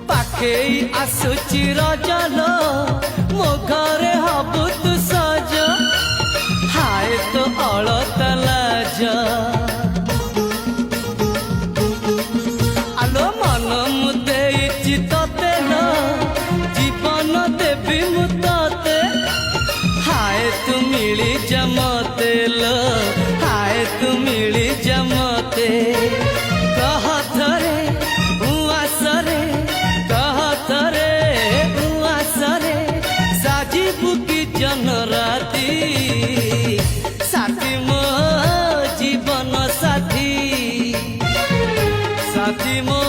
पाखेई आसुची रजलो मो घरे हबु तू सज हाय तो अलत लाज आलो मन मुदेइची तते लो जीवन देवी मु तते हाय तू मिली जमते लो हाय तू मिली जमते कहथरे उआसरे कहथरे उआसरे साजिबु की जन राती साथी मो जीवन साथी साथी मो